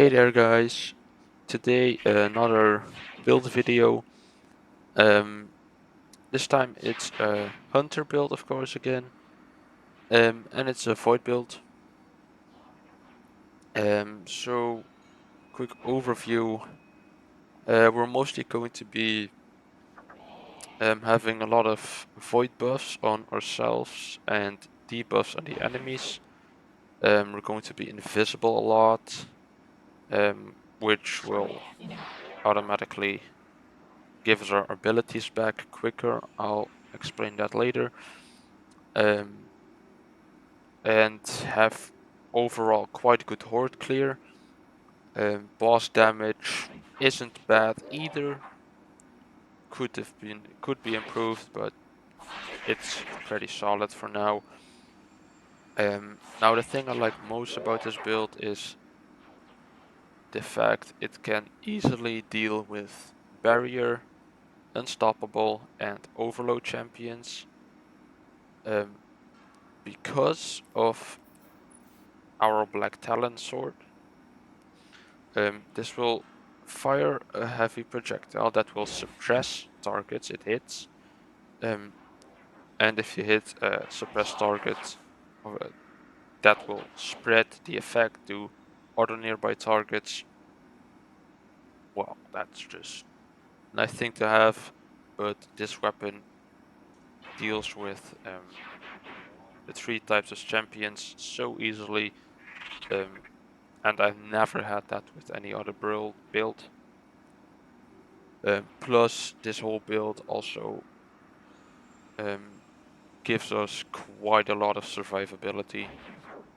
Hey there guys, today another build video. Um, this time it's a hunter build of course again, and it's a void build. So quick overview, we're mostly going to be having a lot of void buffs on ourselves and debuffs on the enemies. We're going to be invisible a lot, which will automatically give us our abilities back quicker. I'll explain that later. Um, and have overall quite good horde clear. Boss damage isn't bad either. Could be improved, but it's pretty solid for now. Now the thing I like most about this build is the fact it can easily deal with barrier, unstoppable, and overload champions. Because of our Black Talon sword, this will fire a heavy projectile that will suppress targets it hits. Um, and if you hit a suppressed target, that will spread the effect to other nearby targets. Well, that's just a nice thing to have, but this weapon deals with the three types of champions so easily, and I've never had that with any other build. Plus, this whole build also gives us quite a lot of survivability,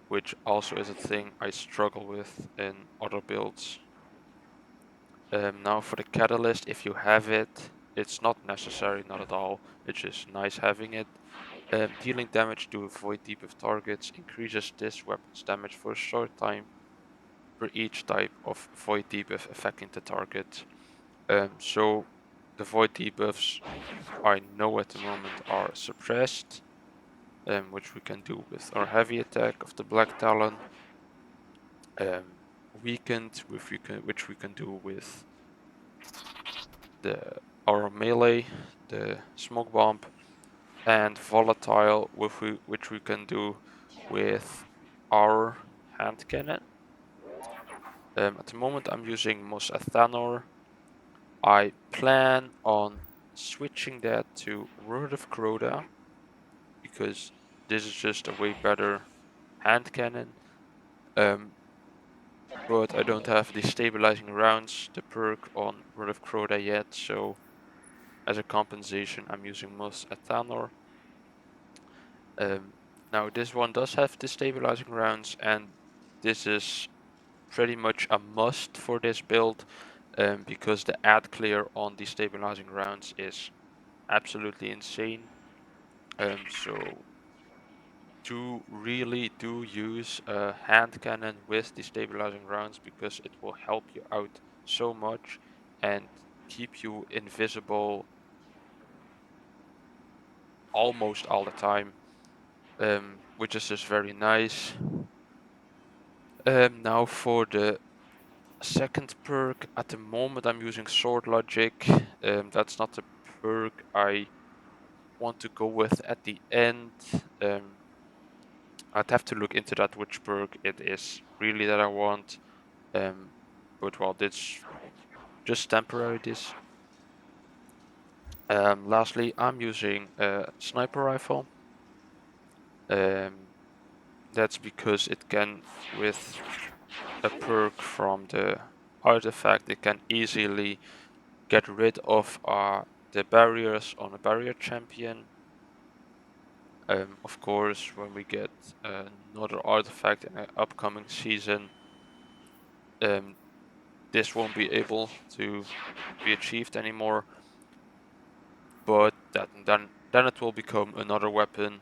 which also is a thing I struggle with in other builds. Now for the catalyst, if you have it, it's not necessary, not at all. It's just nice having it. Dealing damage to void debuff targets increases this weapon's damage for a short time for each type of void debuff affecting the target. So the void debuffs I know at the moment are suppressed, which we can do with our heavy attack of the Black Talon. Weakened, which we can do with our melee, the smoke bomb, and volatile, which we can do with our hand cannon. At the moment, I'm using Mos Athanor. I plan on switching that to Word of Crota because this is just a way better hand cannon. But I don't have the stabilizing rounds, the perk on Word of Crota yet, so as a compensation I'm using Mos Athanor. Now this one does have the stabilizing rounds, and this is pretty much a must for this build, because the ad clear on the stabilizing rounds is absolutely insane. So really do use a hand cannon with the stabilizing rounds because it will help you out so much and keep you invisible almost all the time, which is just very nice. Now for the second perk, at the moment I'm using Sword Logic. That's not the perk I want to go with at the end. I'd have to look into that which perk it is really that I want. But well, it's just temporary this. Lastly, I'm using a sniper rifle. That's because it can, with a perk from the artifact, it can easily get rid of the barriers on a barrier champion. Of course, when we get another artifact in an upcoming season, this won't be able to be achieved anymore. But then it will become another weapon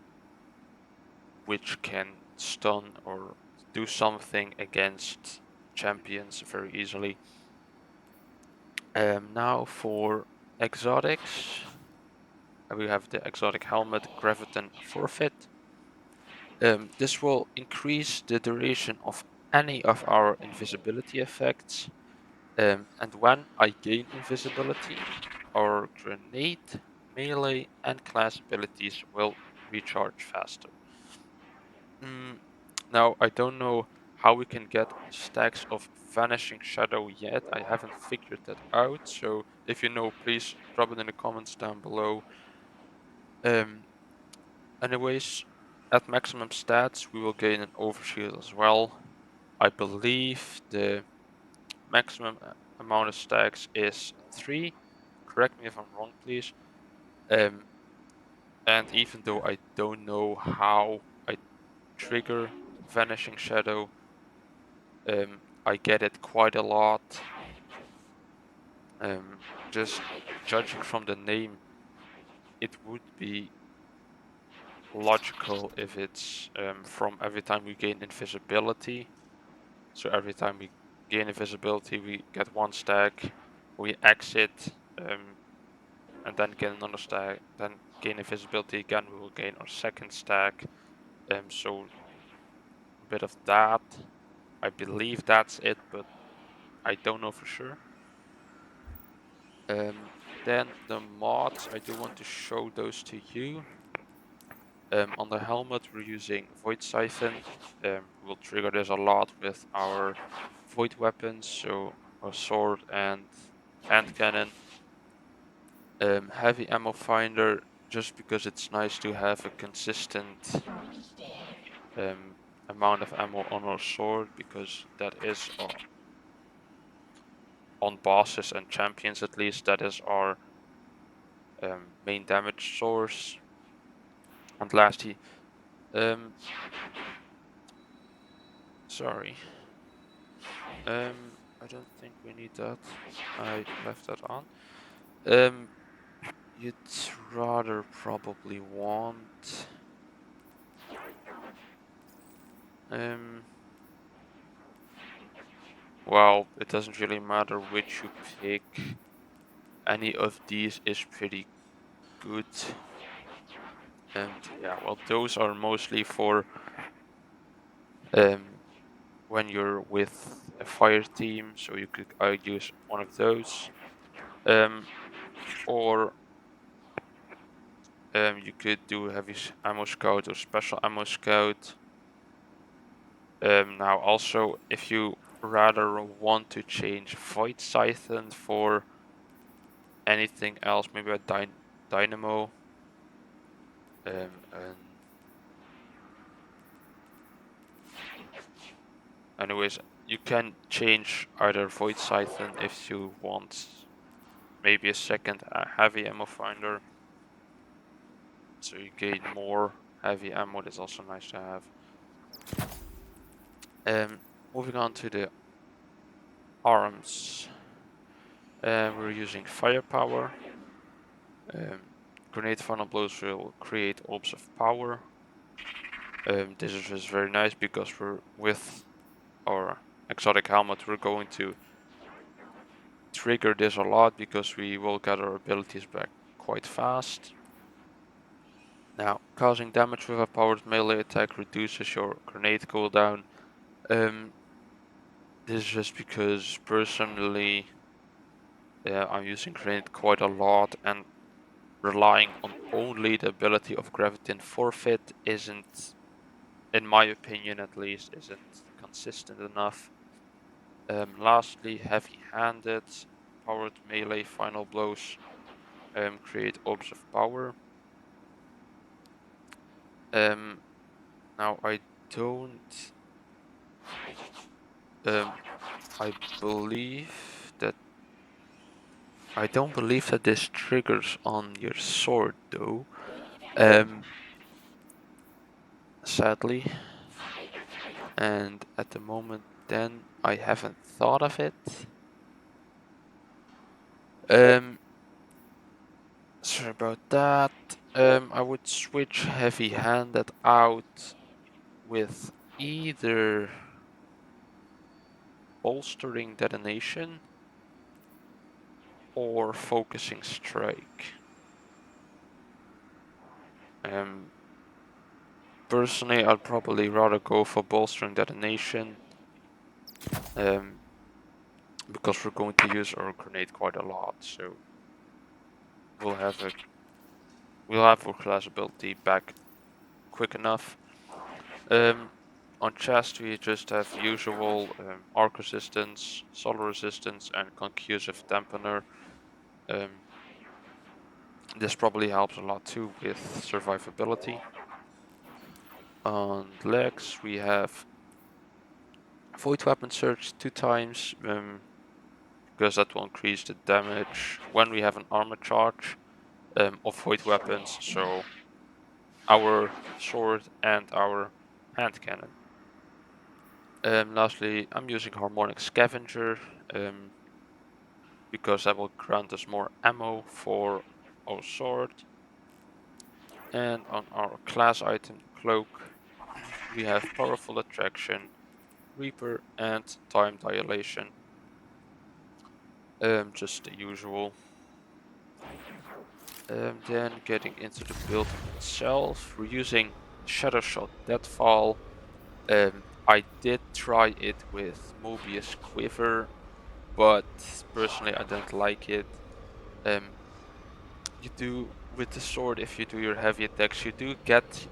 which can stun or do something against champions very easily. Now for exotics, we have the exotic helmet, Graviton Forfeit. This will increase the duration of any of our invisibility effects. And when I gain invisibility, our grenade, melee, and class abilities will recharge faster. Now, I don't know how we can get stacks of Vanishing Shadow yet. I haven't figured that out. So if you know, please drop it in the comments down below. Um, Anyways, at maximum stats, we will gain an overshield as well. I believe the maximum amount of stacks is 3. Correct me if I'm wrong, please. Um, and even though I don't know how I trigger Vanishing Shadow, I get it quite a lot. Just judging from the name, it would be logical if it's from every time we gain invisibility. So every time we gain invisibility, we get 1 stack. We exit, and then get another stack. Then gain invisibility again. We will gain our 2nd stack. So a bit of that. I believe that's it, but I don't know for sure. Then the mods, I do want to show those to you. On the helmet, we're using Void Siphon. We'll trigger this a lot with our Void weapons, so our sword and hand cannon. Heavy ammo finder, just because it's nice to have a consistent amount of ammo on our sword, because that is on bosses and champions at least, that is our main damage source. And lastly, sorry, I don't think we need that. I left that on. You'd rather probably want well, it doesn't really matter which you pick. Any of these is pretty good. And yeah, well, those are mostly for when you're with a fire team, so you could use one of those. Or you could do heavy ammo scout or special ammo scout. Now also, if you rather want to change Void Siphon for anything else, maybe a dynamo. And anyways, you can change either Void Siphon if you want maybe a 2nd heavy ammo finder, so you gain more heavy ammo. That's also nice to have. Moving on to the arms, we're using firepower. Grenade funnel blows will create orbs of power. This is just very nice because we're with our exotic helmet, we're going to trigger this a lot because we will get our abilities back quite fast. Now, causing damage with a powered melee attack reduces your grenade cooldown. This is just because personally I'm using grenade quite a lot, and relying on only the ability of Graviton Forfeit isn't, in my opinion at least, isn't consistent enough. Lastly, heavy-handed, powered melee final blows create orbs of power. Now I don't. I believe that I don't believe that this triggers on your sword though. Sadly, and at the moment, then I haven't thought of it. Sorry about that. I would switch heavy-handed out with either bolstering detonation or focusing strike. Personally, I'd probably rather go for bolstering detonation, because we're going to use our grenade quite a lot, so we'll have our class ability back quick enough. On chest we just have usual arc resistance, solar resistance, and concussive dampener. This probably helps a lot too with survivability. On legs we have void weapon surge 2 times, because that will increase the damage when we have an armor charge of void weapons, so our sword and our hand cannon. Lastly, I'm using Harmonic Scavenger because that will grant us more ammo for our sword. And on our class item, Cloak, we have Powerful Attraction, Reaper, and Time Dilation. Just the usual. Then getting into the build itself, we're using Shadow Shot Deadfall. I did try it with Mobius Quiver, but personally I don't like it. You do with the sword, if you do your heavy attacks, you do get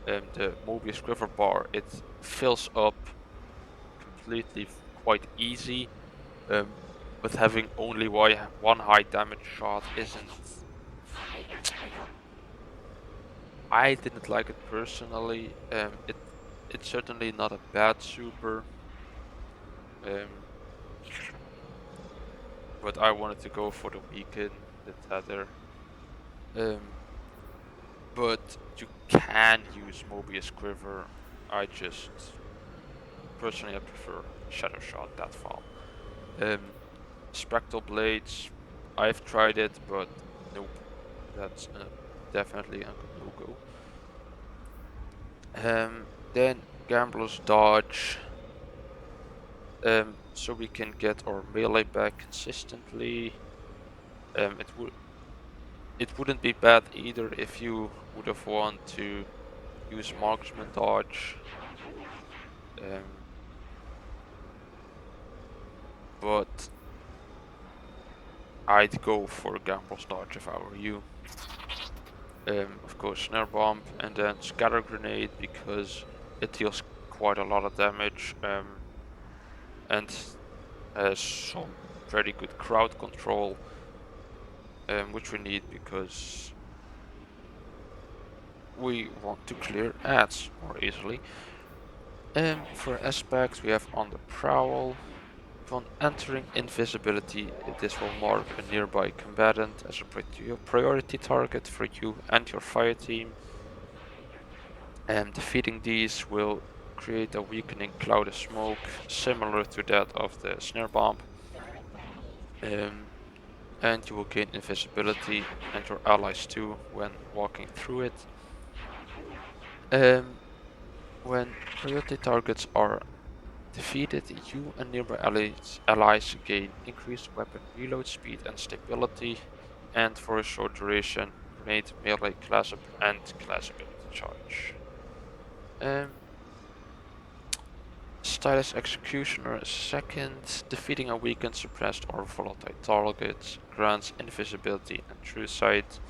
the Mobius Quiver bar. It fills up completely quite easy, but having only one high damage shot isn't. I didn't like it personally. It's certainly not a bad super, but I wanted to go for the weaken, the tether. But you can use Mobius Quiver. I just personally I prefer Shadow Shot Deathfall. Spectral Blades, I've tried it, but nope, that's definitely a no-go. Then Gambler's Dodge, so we can get our melee back consistently. It wouldn't be bad either if you would have wanted to use Marksman Dodge. But I'd go for Gambler's Dodge if I were you. Of course, Snare Bomb and then Scatter Grenade because it deals quite a lot of damage and has some very good crowd control, which we need because we want to clear ads more easily. For aspects, we have on the Prowl. Upon entering invisibility, this will mark a nearby combatant as a priority target for you and your fire team. And defeating these will create a weakening cloud of smoke similar to that of the Snare Bomb. And you will gain invisibility and your allies too when walking through it. When priority targets are defeated, you and nearby allies gain increased weapon reload speed and stability, and for a short duration, grenade melee class up and class ability charge. Stylus Executioner second, defeating a weakened, suppressed, or volatile target grants invisibility and true sight.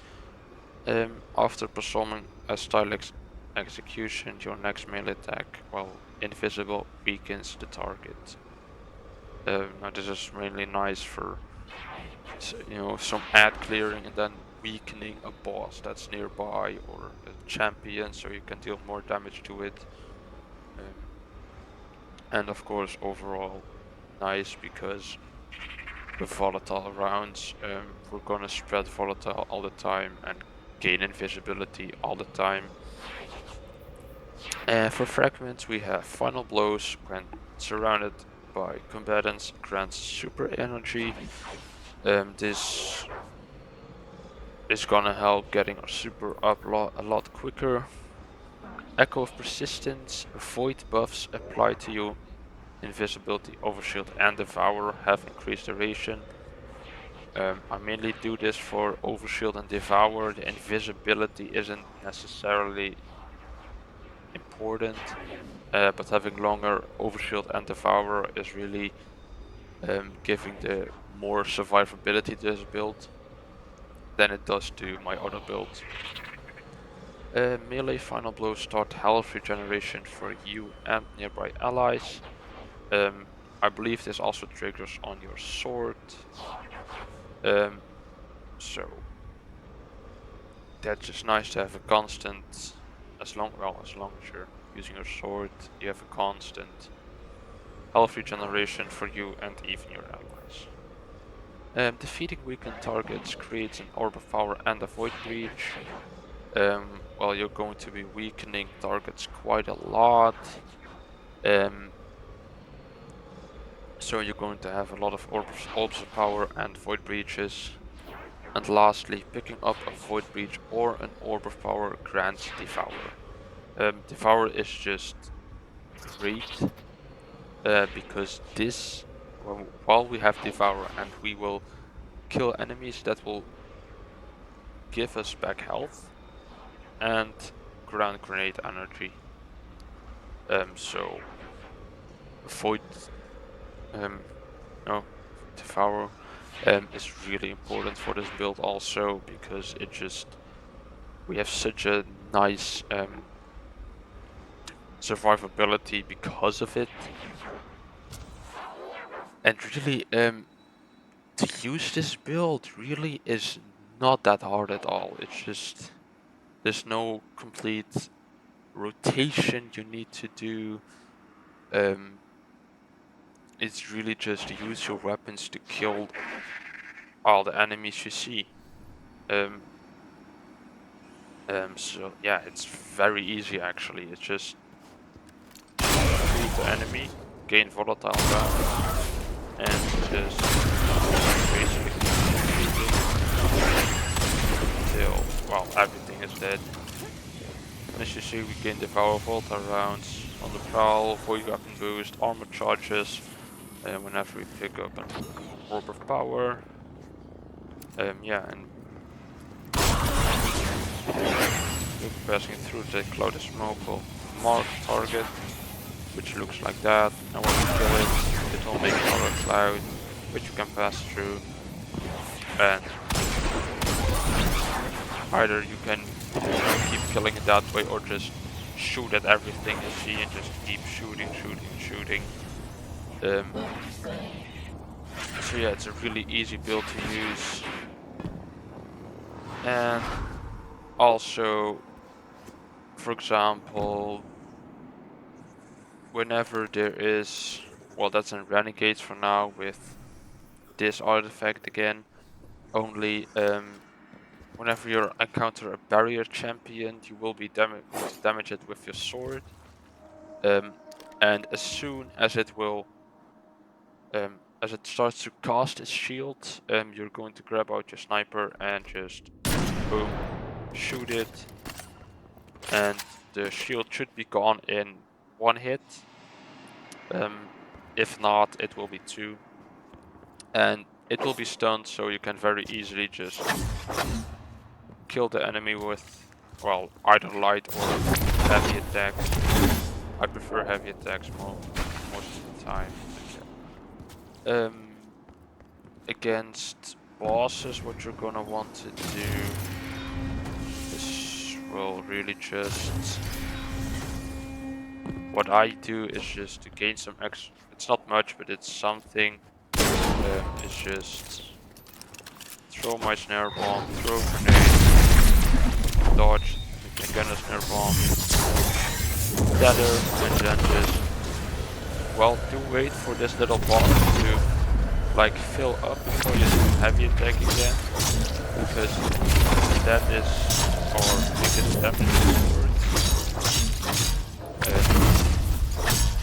After performing a Stylus Execution, your next melee attack, while invisible, weakens the target. Now this is mainly nice for some ad clearing and then weakening a boss that's nearby or a champion, so you can deal more damage to it. And of course, overall nice because with volatile rounds, we're gonna spread volatile all the time and gain invisibility all the time. For fragments, we have Final Blows. When surrounded by combatants, grants super energy. This is gonna help getting our super up a lot quicker. Echo of Persistence, void buffs applied to you. Invisibility, Overshield, and Devour have increased duration. I mainly do this for Overshield and Devour. The invisibility isn't necessarily important. but having longer Overshield and Devourer is really giving the more survivability to this build than it does to my other build. Melee Final Blow start health regeneration for you and nearby allies. I believe this also triggers on your sword. So that's just nice to have a constant, as long as you're using your sword, you have a constant health regeneration for you and even your allies. Defeating weakened targets creates an Orb of Power and a Void Breach. Well, you're going to be weakening targets quite a lot. So you're going to have a lot of orbs of power and void breaches. And lastly, picking up a void breach or an orb of power grants Devour. Devour is just great because this, while we have Devour and we will kill enemies that will give us back health and ground grenade energy. So void, no, Devour is really important for this build also because it just, we have such a nice survivability because of it. And really to use this build really is not that hard at all. It's just, there's no complete rotation you need to do. It's really just use your weapons to kill all the enemies you see. So yeah, it's very easy actually. It's just shoot the enemy, gain volatile ground, and just basically keep until, well, everything is dead. And as you see, we gain Devour volatile rounds on the prowl, void weapon boost, armor charges, and whenever we pick up an orb of power. Yeah, and we're passing through the cloud of smoke will mark target, which looks like that, and when you kill it, it will make another cloud, which you can pass through, and either you can keep killing it that way, or just shoot at everything you see and just keep shooting. So yeah, it's a really easy build to use, and also, for example, whenever there is, well, that's in Renegades for now with this artifact again, only whenever you encounter a barrier champion, you will be going to damage it with your sword, and as soon as it will, as it starts to cast its shield, you're going to grab out your sniper and just boom, shoot it, and the shield should be gone in one hit. If not, it will be two, and it will be stunned, so you can very easily just kill the enemy with, well, either light or heavy attacks. I prefer heavy attacks most of the time. Against bosses, what you're gonna want to do is, well, really just, what I do is just to gain some extra, it's not much, but it's something, is just throw my snare bomb, throw a grenade, dodge, again a snare bomb, tether, and then just, well, do wait for this little boss to like fill up before you do heavy attack again, because that is our biggest damage sword.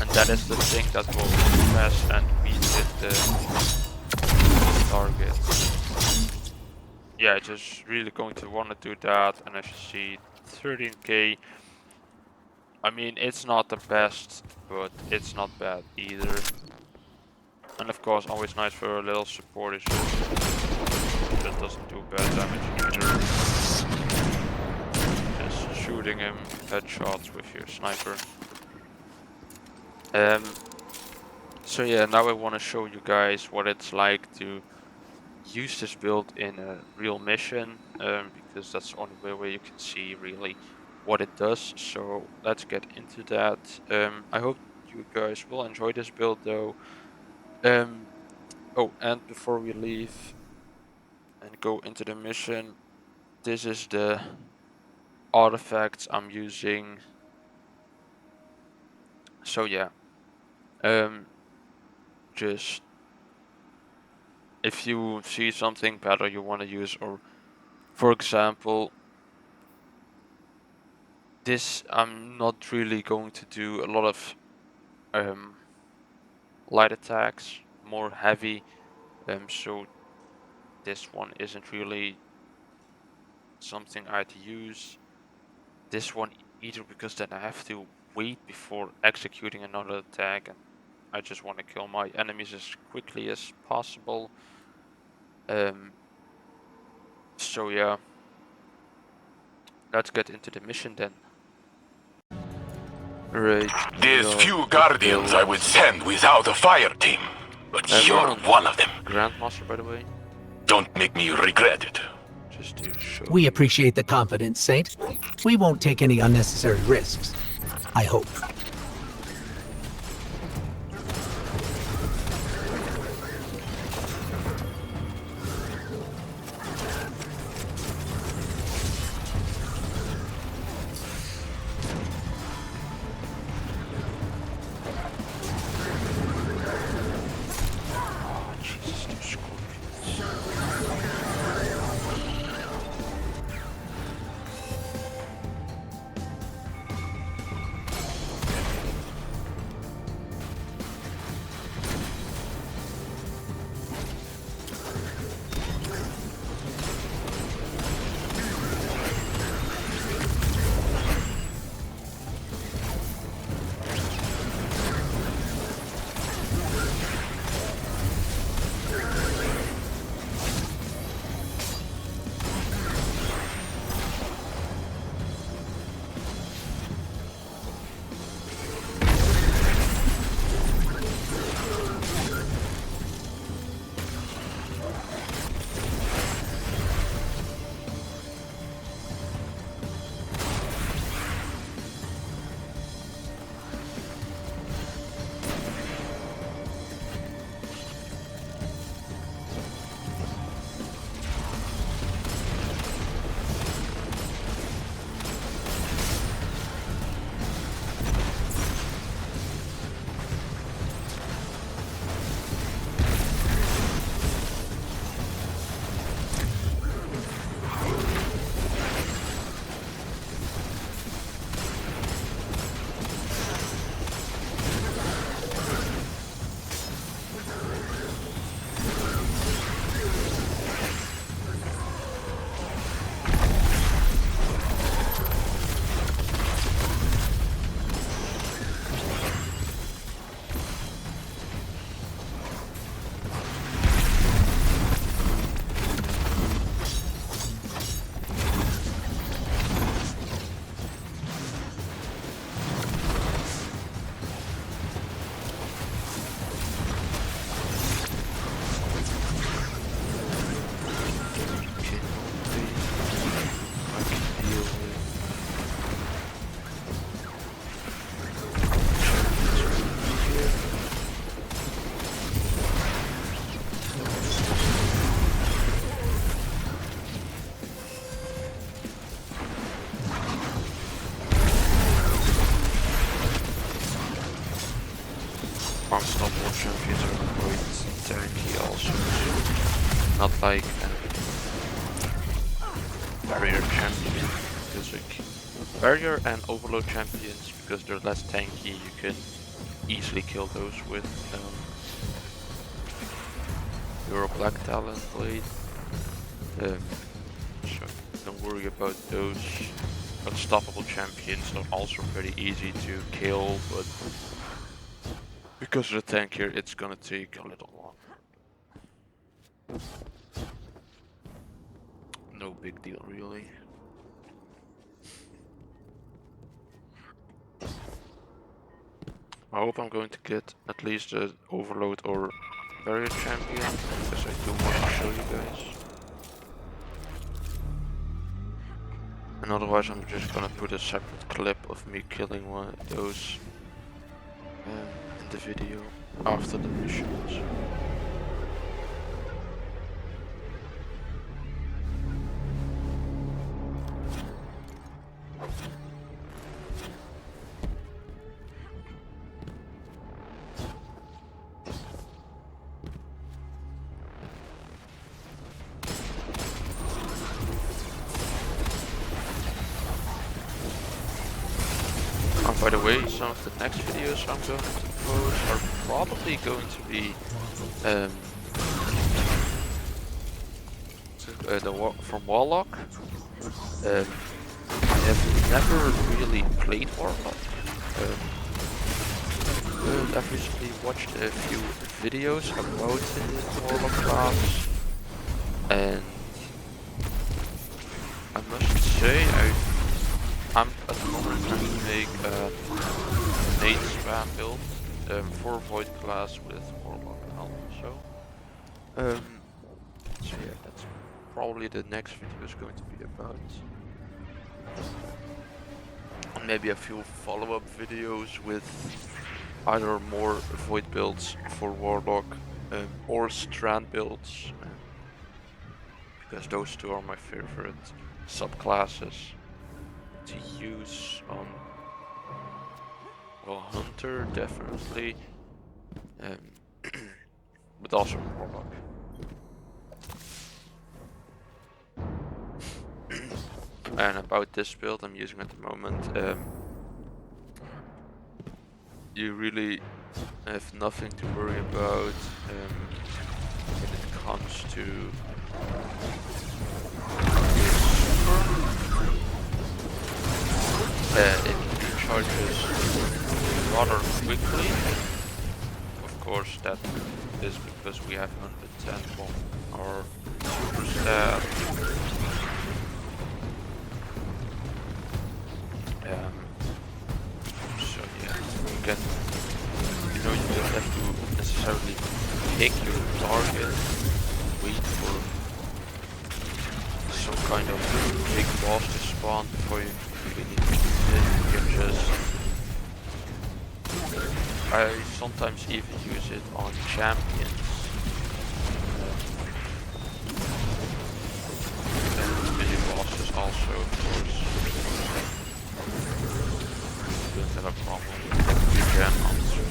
And that is the thing that will press and beat the target. Yeah, just really going to want to do that, and as you see, 13k. I mean, it's not the best, but it's not bad either. And of course, always nice for a little support is just that doesn't do bad damage either. Just shooting him headshots with your sniper. So yeah, now I want to show you guys what it's like to use this build in a real mission, because that's the only way where you can see really what it does. So let's get into that. I hope you guys will enjoy this build though. Oh, and before we leave and go into the mission, this is the artifacts I'm using. So yeah, just if you see something better you want to use, or for example, this I'm not really going to do a lot of light attacks, more heavy, so this one isn't really something I'd use. This one either, because then I have to wait before executing another attack, and I just want to kill my enemies as quickly as possible. So yeah, let's get into the mission then. Right. There's few guardians I would send without a fire team, but you're one of them. Grandmaster, by the way. Don't make me regret it. Just to show We you. appreciate the confidence, Saint. We won't take any unnecessary risks. I hope. Oh, Jesus, those scorpions. Unstoppable champions are quite tanky also. Not like barrier champion, because like barrier and overload champions, because they're less tanky, you can easily kill those with your Black Talon blade. So don't worry about those. Unstoppable champions are also pretty easy to kill, but because of the tankier, it's gonna take a little longer. No big deal, really. I hope I'm going to get at least an Overload or Barrier Champion, because I do want to show you guys. And otherwise I'm just gonna put a separate clip of me killing one of those in the video after the missions. By the way, some of the next videos I'm going to post are probably going to be from Warlock. I have never really played Warlock. I've recently watched a few videos about the Warlock class, and I must say I'm at the moment trying to make a nade spam build for Void class with Warlock also. So yeah, that's probably the next video is going to be about. And maybe a few follow-up videos with either more Void builds for Warlock or Strand builds, because those two are my favorite subclasses to use on, well, Hunter definitely, but also Warlock. And about this build I'm using at the moment, you really have nothing to worry about when it comes to it recharges rather quickly. Of course, that is because we have 110 on our super stat. So yeah, you don't have to necessarily pick your target, wait for some kind of big boss to spawn before you really need to do it. You can just, I sometimes even use it on champions. And mini bosses also, of course. Don't have a problem with you can answer.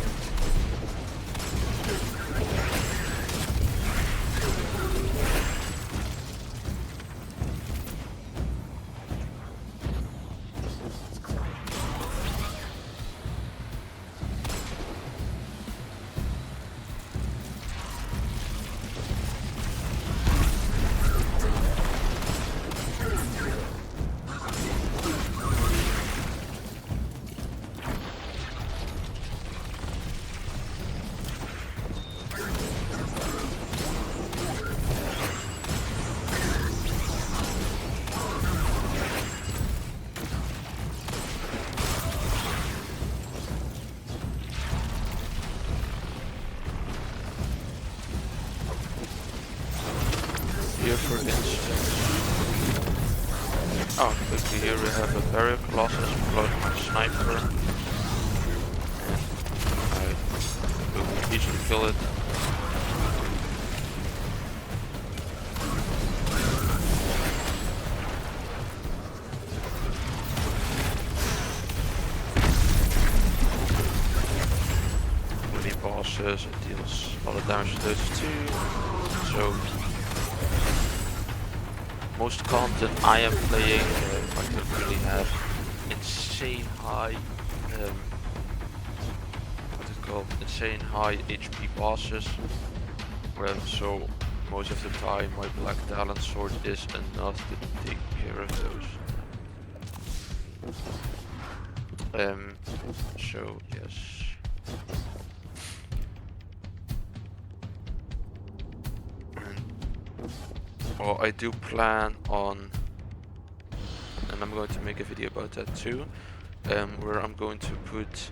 Here, for instance, quickly here we have a barrier colossus floating on a sniper, and I will easily kill it. Many bosses, it deals a lot of damage to those too. So most content I am playing, I don't really have insane high, insane high HP bosses. So most of the time my Black Talon sword is enough to take care of those. So yes. Well, I do plan on, and I'm going to make a video about that too, where I'm going to put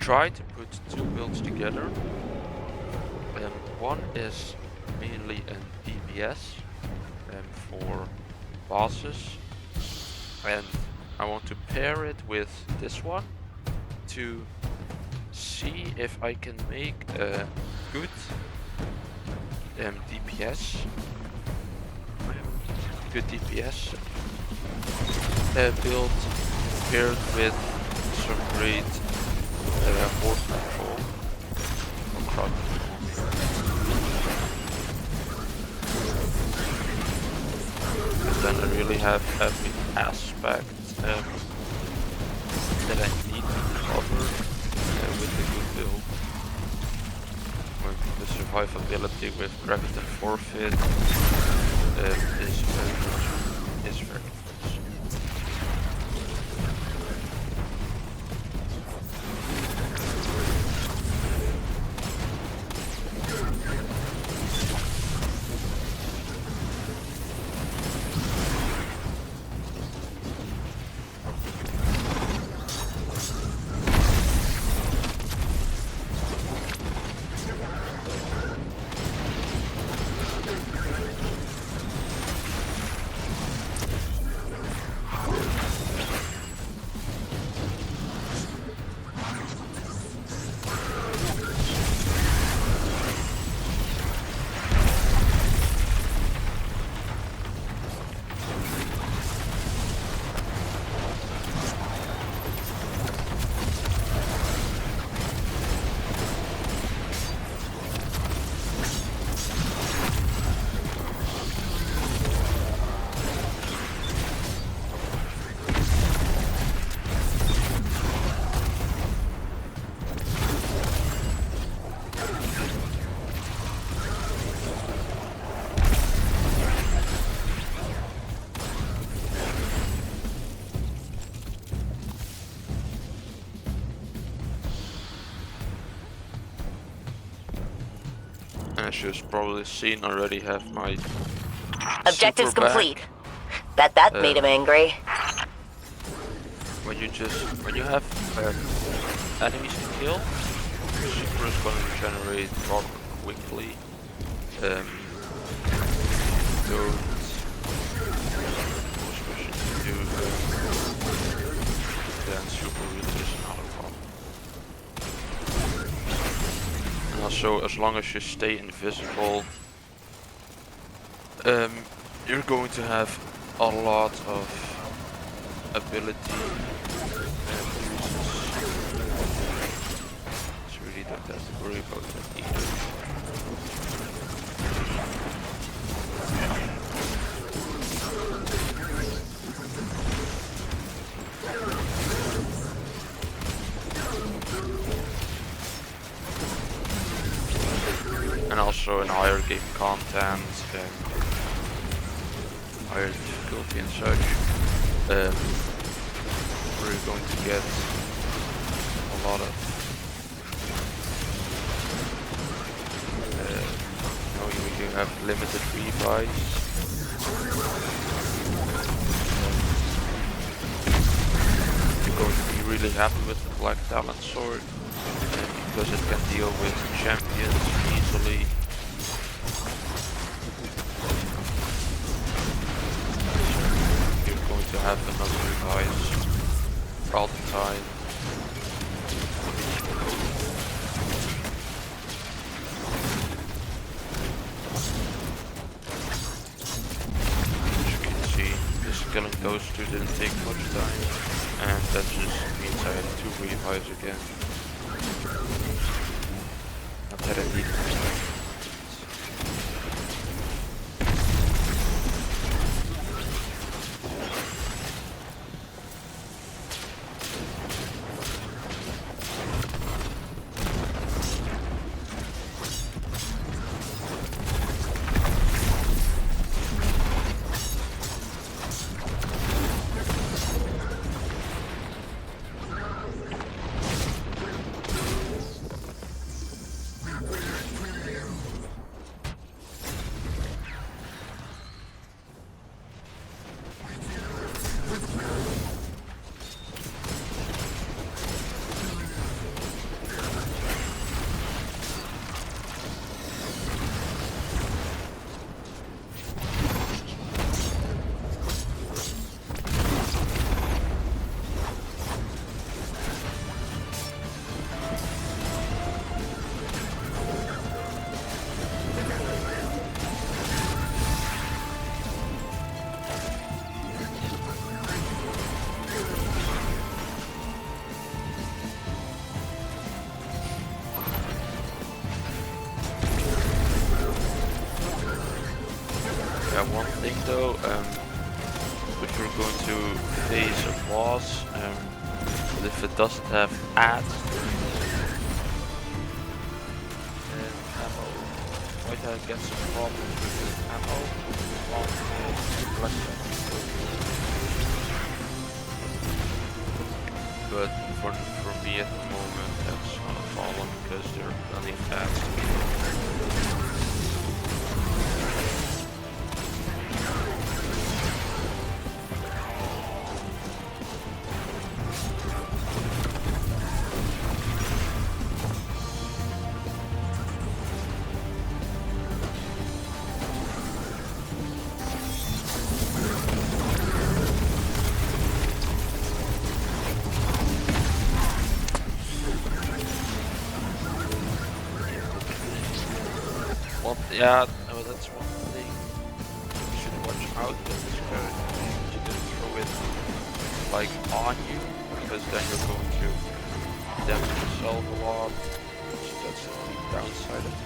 try to put two builds together. One is mainly an DPS for bosses, and I want to pair it with this one to see if I can make a good DPS, build paired with some great horde control or crowd control. And then I really have every aspect that I need to cover with a good build. The survivability with Graviton Forfeit is very nice. As you've probably seen, I already have my Objectives super back. complete. Bet that made him angry. When you have enemies to kill, the super is going to regenerate rather quickly. Don't do then super really is not a problem. And also, as long as you stay invisible, you're going to have a lot of ability and uses. So really don't have to worry about that either. And also in higher game content and higher difficulty and such, we're going to get a lot of you have limited revives. You're going to be really happy with the Black Talon sword because it can deal with champions easily. You're going to have another revive all the time. As you can see, this killing those two didn't take much time, and that just means I had 2 revives again. Not that I need them. Yeah, one thing though, if you're going to face a boss, but if it doesn't have ads and ammo, might get some problems with the ammo on the black side. But for me at the moment, that's not a problem because there are plenty of ads. Yeah, no, that's one thing you should watch out with this character. You can throw it like on you, because then you're going to damage yourself a lot. So that's the downside of it.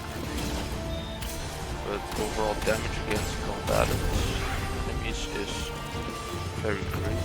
But overall damage against combatants enemies is very great.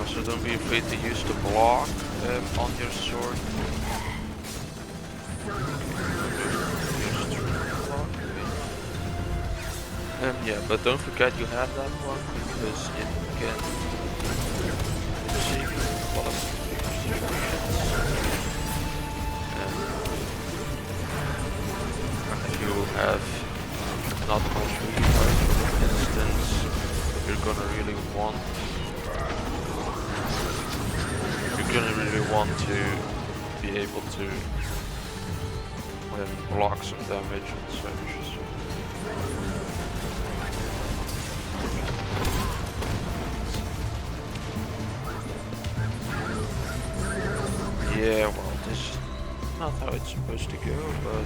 So don't be afraid to use the block on your sword. Yeah, but don't forget you have that one because it can save you a lot of situations. If you have not much revive, for instance, you're gonna really want to be able to block some damage and such. Yeah, well, this is not how it's supposed to go, but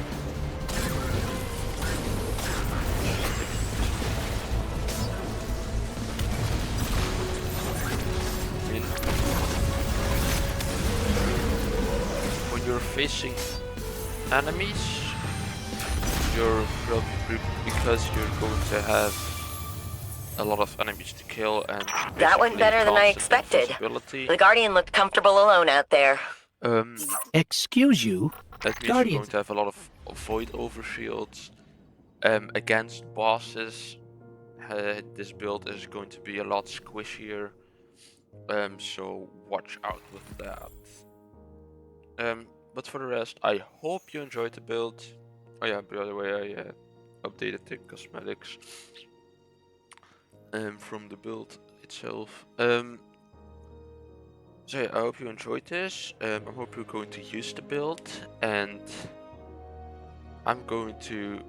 you're facing enemies, you're probably, because you're going to have a lot of enemies to kill and that went better than I expected. The Guardian looked comfortable alone out there. Excuse you? That means you're going to have a lot of void overshields against bosses. This build is going to be a lot squishier, so watch out with that. But for the rest, I hope you enjoyed the build. Oh yeah, by the way, I updated the cosmetics from the build itself. So yeah, I hope you enjoyed this. I hope you're going to use the build, and I'm going to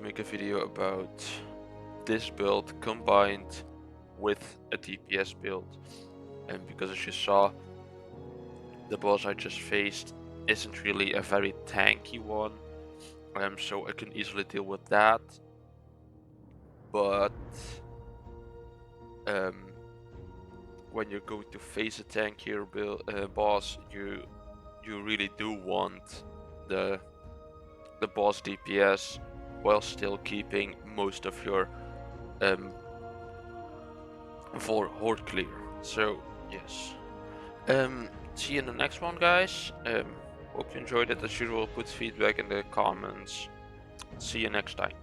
make a video about this build combined with a DPS build, and because as you saw, the boss I just faced isn't really a very tanky one, so I can easily deal with that. But when you're going to face a tankier boss, you really do want the boss DPS while still keeping most of your horde clear. So yes. See you in the next one, guys. Hope you enjoyed it. As usual, put feedback in the comments. See you next time.